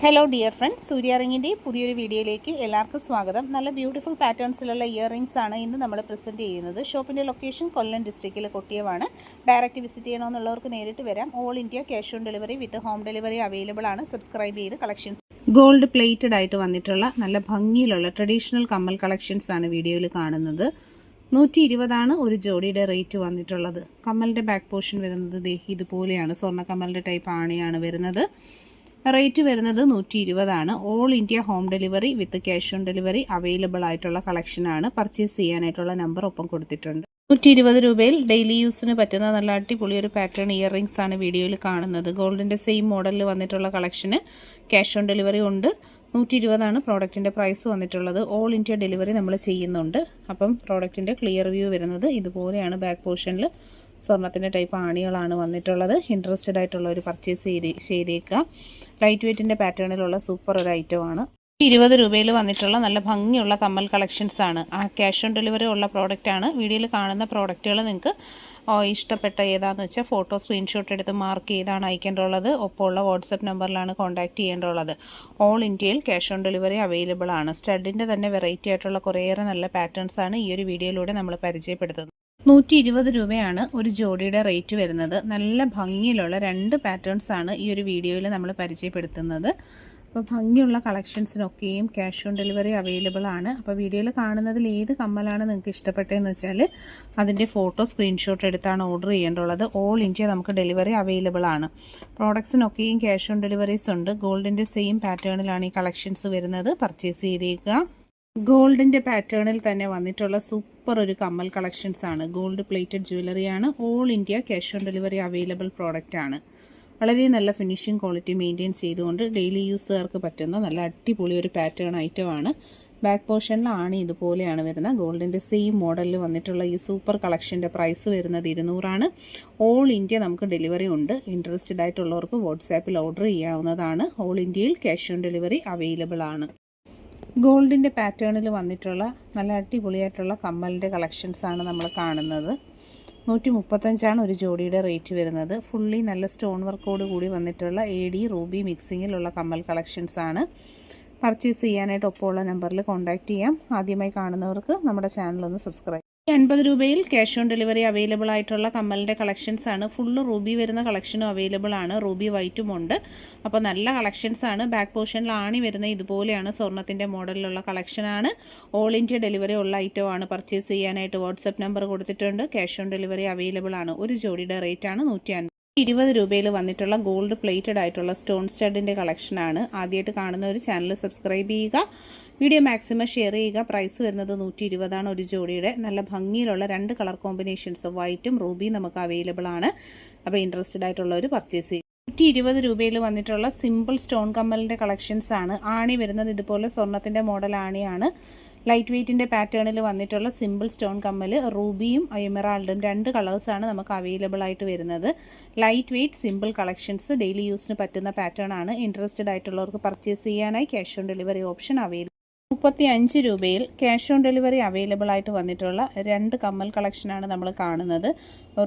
Hello dear friends, സൂര്യ റിങ്ങിൻ്റെ പുതിയൊരു വീഡിയോയിലേക്ക് എല്ലാവർക്കും സ്വാഗതം. നല്ല ബ്യൂട്ടിഫുൾ പാറ്റേൺസിലുള്ള ഇയറിങ്സ് ആണ് ഇന്ന് നമ്മൾ പ്രസൻറ്റ് ചെയ്യുന്നത്. ഷോപ്പിൻ്റെ ലൊക്കേഷൻ കൊല്ലം ഡിസ്ട്രിക്റ്റിലെ കൊട്ടിയമാണ്. ഡയറക്റ്റ് വിസിറ്റ് ചെയ്യണമെന്നുള്ളവർക്ക് നേരിട്ട് വരാം. All India cash on delivery with home delivery available ആണ്. സബ്സ്ക്രൈബ് ചെയ്ത് കളക്ഷൻസ് ഗോൾഡ് പ്ലേറ്റഡ് ആയിട്ട് വന്നിട്ടുള്ള നല്ല ഭംഗിയിലുള്ള ട്രഡീഷണൽ കമ്മൽ കളക്ഷൻസ് ആണ് വീഡിയോയിൽ കാണുന്നത്. 120 ഒരു ജോഡിയുടെ റേറ്റ് വന്നിട്ടുള്ളത്. കമ്മലിൻ്റെ ബാക്ക് പോർഷൻ വരുന്നത് ഇതുപോലെയാണ്. സ്വർണ്ണ കമ്മലിൻ്റെ ടൈപ്പ് ആണിയാണ് വരുന്നത്. റേറ്റ് വരുന്നത് 120. All India home delivery with cash on delivery available ആയിട്ടുള്ള കളക്ഷനാണ്. പർച്ചേസ് ചെയ്യാനായിട്ടുള്ള നമ്പർ ഒപ്പം കൊടുത്തിട്ടുണ്ട്. 120 രൂപയിൽ ഡെയിലി യൂസിന് പറ്റുന്ന നല്ല അടിപൊളി ഒരു പാറ്റേൺ ഇയറിങ്സ് ആണ് വീഡിയോയിൽ കാണുന്നത്. ഗോൾഡിൻ്റെ സെയിം മോഡലിൽ വന്നിട്ടുള്ള കളക്ഷന് ക്യാഷ് ഓൺ ഡെലിവറി ഉണ്ട്. 120 പ്രോഡക്റ്റിൻ്റെ പ്രൈസ് വന്നിട്ടുള്ളത്. ഓൾ ഇന്ത്യ ഡെലിവറി നമ്മൾ ചെയ്യുന്നുണ്ട്. അപ്പം പ്രോഡക്റ്റിൻ്റെ ക്ലിയർ വ്യൂ വരുന്നത് ഇതുപോലെയാണ്. ബാക്ക് പോർഷനിൽ സ്വർണ്ണത്തിൻ്റെ ടൈപ്പ് ആണികളാണ് വന്നിട്ടുള്ളത്. ഇൻട്രസ്റ്റഡ് ആയിട്ടുള്ള ഒരു പർച്ചേസ് ചെയ്തേക്കുക. ലൈറ്റ് വെയ്റ്റിൻ്റെ പാറ്റേണിലുള്ള സൂപ്പർ ഒരു ഐറ്റമാണ്. 20 രൂപയിൽ വന്നിട്ടുള്ള നല്ല ഭംഗിയുള്ള കമ്മൽ കളക്ഷൻസ് ആണ്. ആ ക്യാഷ് ഓൺ ഡെലിവറി ഉള്ള പ്രോഡക്റ്റാണ്. വീഡിയോയിൽ കാണുന്ന പ്രോഡക്റ്റുകൾ നിങ്ങൾക്ക് ഇഷ്ടപ്പെട്ട ഏതാണെന്ന് വെച്ചാൽ ഫോട്ടോ സ്ക്രീൻഷോട്ട് എടുത്ത് മാർക്ക് ചെയ്താണ് അയക്കേണ്ടുള്ളത്. ഒപ്പമുള്ള വാട്സപ്പ് നമ്പറിലാണ് കോൺടാക്റ്റ് ചെയ്യേണ്ടുള്ളത്. ഓൾ ഇന്ത്യയിൽ ക്യാഷ് ഓൺ ഡെലിവറി അവൈലബിൾ ആണ്. സ്റ്റഡിൻ്റെ തന്നെ വെറൈറ്റി ആയിട്ടുള്ള കുറേയേറെ നല്ല പാറ്റേൺസ് ആണ് ഈ ഒരു വീഡിയോയിലൂടെ നമ്മൾ പരിചയപ്പെടുത്തുന്നത്. 120 രൂപയാണ് ഒരു ജോഡിയുടെ റേറ്റ് വരുന്നത്. നല്ല ഭംഗിയിലുള്ള 2 പാറ്റേൺസ് ആണ് ഈ ഒരു വീഡിയോയിൽ നമ്മൾ പരിചയപ്പെടുത്തുന്നത്. അപ്പോൾ ഭംഗിയുള്ള കളക്ഷൻസിനൊക്കെയും ക്യാഷ് ഓൺ ഡെലിവറി അവൈലബിൾ ആണ്. അപ്പോൾ വീഡിയോയിൽ കാണുന്നതിൽ ഏത് കമ്മലാണ് നിങ്ങൾക്ക് ഇഷ്ടപ്പെട്ടതെന്ന് വെച്ചാൽ അതിൻ്റെ ഫോട്ടോ സ്ക്രീൻഷോട്ട് എടുത്താണ് ഓർഡർ ചെയ്യേണ്ടുള്ളത്. ഓൾ ഇന്ത്യ നമുക്ക് ഡെലിവറി അവൈലബിൾ ആണ്. പ്രോഡക്ട്സിനൊക്കെയും ക്യാഷ് ഓൺ ഡെലിവറീസ് ഉണ്ട്. ഗോൾഡിൻ്റെ സെയിം പാറ്റേണിലാണ് ഈ കളക്ഷൻസ് വരുന്നത്. പർച്ചേസ് ചെയ്തേക്കുക. ഗോൾഡിൻ്റെ പാറ്റേണിൽ തന്നെ വന്നിട്ടുള്ള സൂപ്പർ ഒരു കമ്മൽ കളക്ഷൻസ് ആണ്. ഗോൾഡ് പ്ലേറ്റഡ് ജ്വല്ലറിയാണ്. All India cash on delivery available product ആണ്. വളരെ നല്ല ഫിനിഷിംഗ് ക്വാളിറ്റി മെയിൻറ്റെയിൻ ചെയ്തുകൊണ്ട് ഡെയിലി യൂസുകാർക്ക് പറ്റുന്ന നല്ല അടിപൊളി ഒരു പാറ്റേൺ ഐറ്റമാണ്. ബാക്ക് പോർഷനിൽ ആണി ഇതുപോലെയാണ് വരുന്നത്. ഗോൾഡിൻ്റെ സെയിം മോഡലിൽ വന്നിട്ടുള്ള ഈ സൂപ്പർ കളക്ഷൻ്റെ പ്രൈസ് വരുന്നത് 200. ഓൾ ഇന്ത്യ നമുക്ക് ഡെലിവറി ഉണ്ട്. ഇൻട്രസ്റ്റഡ് ആയിട്ടുള്ളവർക്ക് വാട്സാപ്പിൽ ഓർഡർ ചെയ്യാവുന്നതാണ്. ഓൾ ഇന്ത്യയിൽ ക്യാഷ് ഓൺ ഡെലിവറി അവൈലബിൾ ആണ്. ഗോൾഡിൻ്റെ പാറ്റേണിൽ വന്നിട്ടുള്ള നല്ല അടിപൊളിയായിട്ടുള്ള കമ്മലിൻ്റെ കളക്ഷൻസാണ് നമ്മൾ കാണുന്നത്. 135 ഒരു ജോഡിയുടെ റേറ്റ് വരുന്നത്. ഫുള്ളി നല്ല സ്റ്റോൺ വർക്കോട് കൂടി വന്നിട്ടുള്ള AD റൂബി മിക്സിങ്ങിലുള്ള കമ്മൽ കളക്ഷൻസാണ്. പർച്ചേസ് ചെയ്യാനായിട്ട് ഒപ്പമുള്ള നമ്പറിൽ കോൺടാക്റ്റ് ചെയ്യാം. ആദ്യമായി കാണുന്നവർക്ക് നമ്മുടെ ചാനലൊന്ന് സബ്സ്ക്രൈബ്. 80 രൂപയിൽ ക്യാഷ് ഓൺ ഡെലിവറി അവൈലബിൾ ആയിട്ടുള്ള കമ്മലിൻ്റെ കളക്ഷൻസ് ആണ്. ഫുള്ള് റൂബി വരുന്ന കളക്ഷനും അവൈലബിൾ ആണ്. റൂബി വൈറ്റും ഉണ്ട്. അപ്പോൾ നല്ല കളക്ഷൻസ് ആണ്. ബാക്ക് പോർഷനിൽ ആണി വരുന്ന ഇതുപോലെയാണ്. സ്വർണ്ണത്തിൻ്റെ മോഡലിലുള്ള കളക്ഷനാണ്. ഓൾ ഇന്ത്യ ഡെലിവറി ഉള്ള ഐറ്റമാണ്. പർച്ചേസ് ചെയ്യാനായിട്ട് വാട്സപ്പ് നമ്പർ കൊടുത്തിട്ടുണ്ട്. ക്യാഷ് ഓൺ ഡെലിവറി അവൈലബിൾ ആണ്. ഒരു ജോഡിയുടെ റേറ്റാണ് 120 രൂപയിൽ വന്നിട്ടുള്ള ഗോൾഡ് പ്ലേറ്റഡ് ആയിട്ടുള്ള സ്റ്റോൺ സ്റ്റഡിൻ്റെ കളക്ഷനാണ്. ആദ്യമായിട്ട് കാണുന്ന ഒരു ചാനൽ സബ്സ്ക്രൈബ് ചെയ്യുക. വീഡിയോ മാക്സിമം ഷെയർ ചെയ്യുക. പ്രൈസ് വരുന്നത് 120 ഒരു ജോഡിയുടെ. നല്ല ഭംഗിയിലുള്ള 2 കളർ കോമ്പിനേഷൻസ് വൈറ്റും റൂബിയും നമുക്ക് അവൈലബിൾ ആണ്. അപ്പോൾ ഇൻട്രസ്റ്റഡ് ആയിട്ടുള്ളവർ പർച്ചേസ് ചെയ്യും. 120 രൂപയിൽ വന്നിട്ടുള്ള സിമ്പിൾ സ്റ്റോൺ കമ്മലിൻ്റെ കളക്ഷൻസ് ആണ്. ആണി വരുന്നത് ഇതുപോലെ സ്വർണ്ണത്തിൻ്റെ മോഡൽ ആണിയാണ്. ലൈറ്റ് വെയ്റ്റിൻ്റെ പാറ്റേണിൽ വന്നിട്ടുള്ള സിമ്പിൾ സ്റ്റോൺ കമ്മൽ റൂബിയും എമറാൾഡും 2 കളേഴ്സാണ് നമുക്ക് അവൈലബിൾ ആയിട്ട് വരുന്നത്. Light weight simple collections daily യൂസിന് പറ്റുന്ന പാറ്റേൺ ആണ്. ഇൻട്രസ്റ്റഡ് ആയിട്ടുള്ളവർക്ക് പർച്ചേസ് ചെയ്യാനായി cash on delivery option available. 35 രൂപയിൽ ക്യാഷ് ഓൺ ഡെലിവറി അവൈലബിൾ ആയിട്ട് വന്നിട്ടുള്ള 2 കമ്മൽ കളക്ഷനാണ് നമ്മൾ കാണുന്നത്.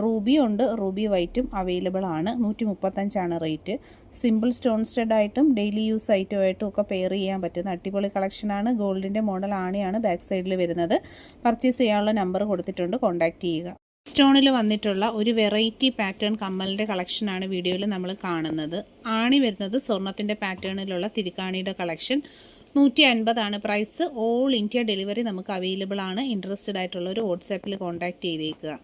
റൂബി ഉണ്ട്, റൂബി വൈറ്റും അവൈലബിൾ ആണ്. 135 റേറ്റ്. സിമ്പിൾ സ്റ്റോൺ സ്റ്റഡ് ആയിട്ടും ഡെയിലി യൂസ് ഐറ്റമായിട്ടും ഒക്കെ പെയർ ചെയ്യാൻ പറ്റുന്ന അടിപൊളി കളക്ഷനാണ്. ഗോൾഡിൻ്റെ മോഡൽ ആണിയാണ് ബാക്ക് സൈഡിൽ വരുന്നത്. പർച്ചേസ് ചെയ്യാനുള്ള നമ്പർ കൊടുത്തിട്ടുണ്ട്. കോൺടാക്റ്റ് ചെയ്യുക. സ്റ്റോണിൽ വന്നിട്ടുള്ള ഒരു വെറൈറ്റി പാറ്റേൺ കമ്മലിൻ്റെ കളക്ഷനാണ് വീഡിയോയിൽ നമ്മൾ കാണുന്നത്. ആണി വരുന്നത് സ്വർണ്ണത്തിൻ്റെ പാറ്റേണിലുള്ള തിരുക്കാണിയുടെ collection. 150 price. All India delivery നമുക്ക് അവൈലബിൾ ആണ്. ഇൻട്രസ്റ്റഡ് ആയിട്ടുള്ളവർ വാട്സാപ്പിൽ കോൺടാക്റ്റ് ചെയ്തേക്കുക.